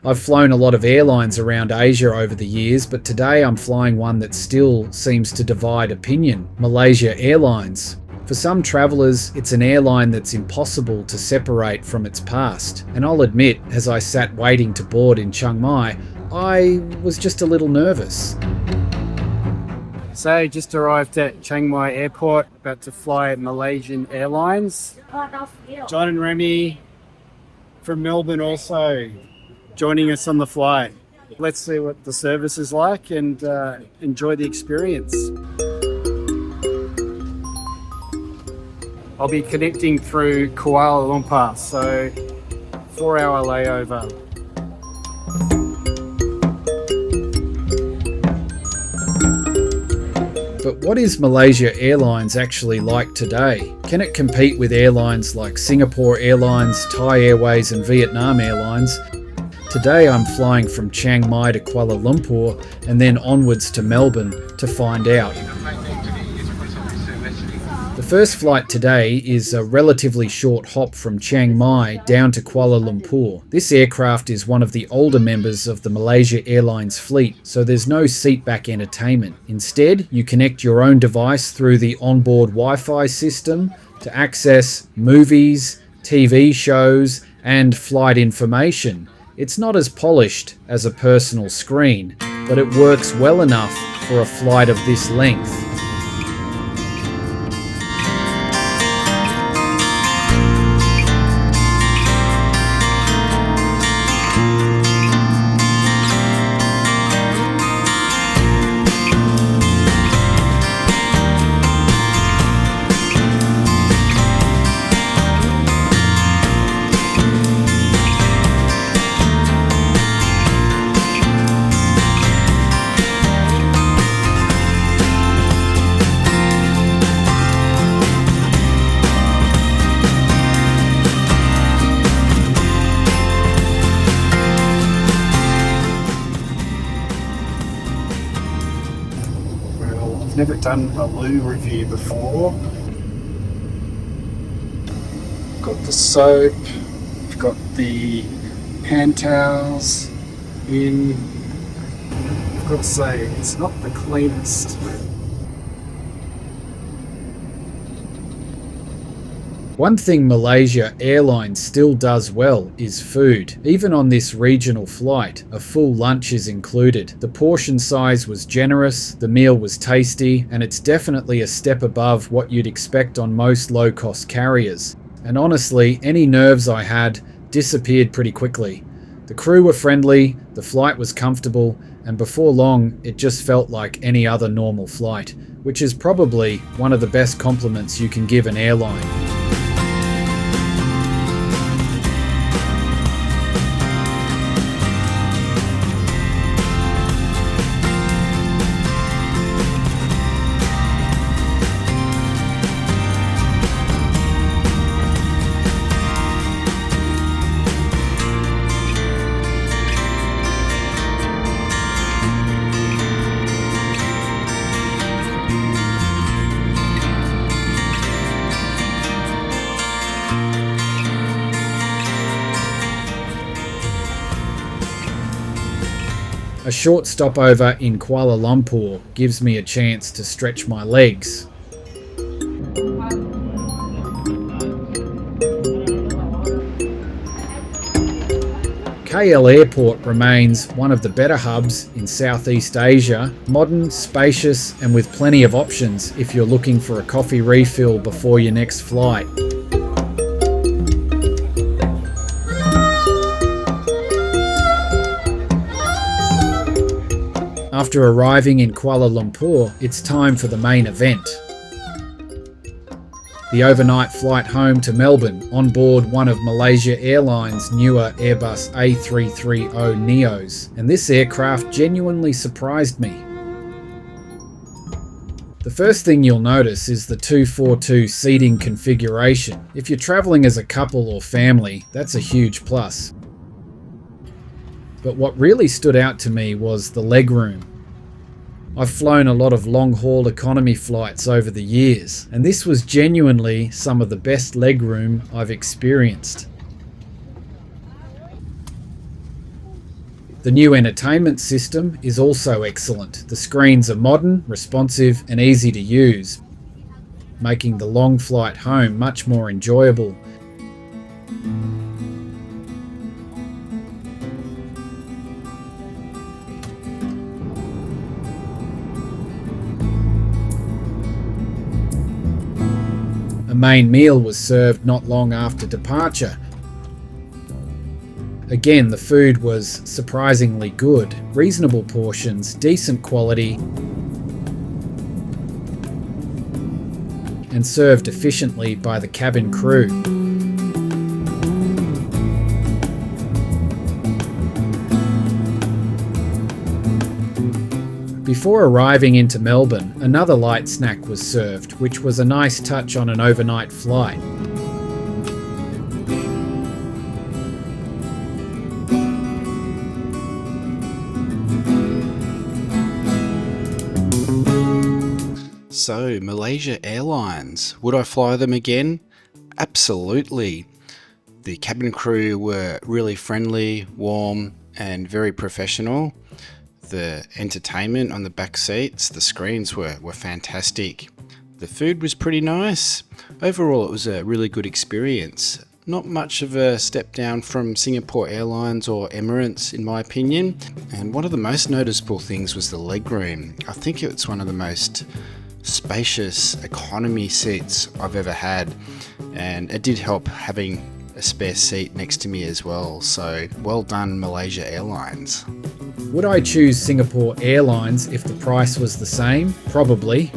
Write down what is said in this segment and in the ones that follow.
I've flown a lot of airlines around Asia over the years, but today I'm flying one that still seems to divide opinion, Malaysia Airlines. For some travellers, it's an airline that's impossible to separate from its past. And I'll admit, as I sat waiting to board in Chiang Mai, I was just a little nervous. So just arrived at Chiang Mai Airport, about to fly Malaysian Airlines. John and Remy from Melbourne also joining us on the flight. Let's see what the service is like and enjoy the experience. I'll be connecting through Kuala Lumpur, so 4-hour layover. But what is Malaysia Airlines actually like today? Can it compete with airlines like Singapore Airlines, Thai Airways and Vietnam Airlines? Today I'm flying from Chiang Mai to Kuala Lumpur and then onwards to Melbourne to find out. The first flight today is a relatively short hop from Chiang Mai down to Kuala Lumpur. This aircraft is one of the older members of the Malaysia Airlines fleet, so there's no seatback entertainment. Instead, you connect your own device through the onboard Wi-Fi system to access movies, TV shows, and flight information. It's not as polished as a personal screen, but it works well enough for a flight of this length. Never done a loo review before. Got the soap, got the hand towels in. I've got to say, it's not the cleanest. One thing Malaysia Airlines still does well is food. Even on this regional flight, a full lunch is included. The portion size was generous, the meal was tasty, and it's definitely a step above what you'd expect on most low-cost carriers. And honestly, any nerves I had disappeared pretty quickly. The crew were friendly, the flight was comfortable, and before long, it just felt like any other normal flight, which is probably one of the best compliments you can give an airline. A short stopover in Kuala Lumpur gives me a chance to stretch my legs. KL Airport remains one of the better hubs in Southeast Asia, modern, spacious and with plenty of options if you're looking for a coffee refill before your next flight. After arriving in Kuala Lumpur, it's time for the main event. The overnight flight home to Melbourne on board one of Malaysia Airlines' newer Airbus A330neos, and this aircraft genuinely surprised me. The first thing you'll notice is the 242 seating configuration. If you're travelling as a couple or family, that's a huge plus. But what really stood out to me was the legroom. I've flown a lot of long-haul economy flights over the years, and this was genuinely some of the best legroom I've experienced. The new entertainment system is also excellent. The screens are modern, responsive, and easy to use, making the long flight home much more enjoyable. A main meal was served not long after departure. Again, the food was surprisingly good. Reasonable portions, decent quality, and served efficiently by the cabin crew. Before arriving into Melbourne, another light snack was served, which was a nice touch on an overnight flight. So, Malaysia Airlines, would I fly them again? Absolutely. The cabin crew were really friendly, warm, and very professional. The entertainment on the back seats, the screens were fantastic. The food was pretty nice. Overall, it was a really good experience. Not much of a step down from Singapore Airlines or Emirates, in my opinion. And one of the most noticeable things was the legroom. I think it's one of the most spacious economy seats I've ever had, and it did help having a spare seat next to me as well. So well done, Malaysia Airlines. Would I choose Singapore Airlines if the price was the same? Probably.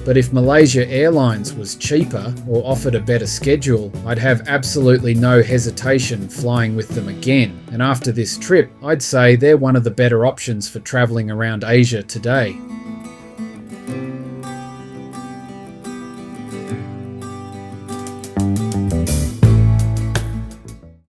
But if Malaysia Airlines was cheaper or offered a better schedule, I'd have absolutely no hesitation flying with them again. And after this trip, I'd say they're one of the better options for travelling around Asia today.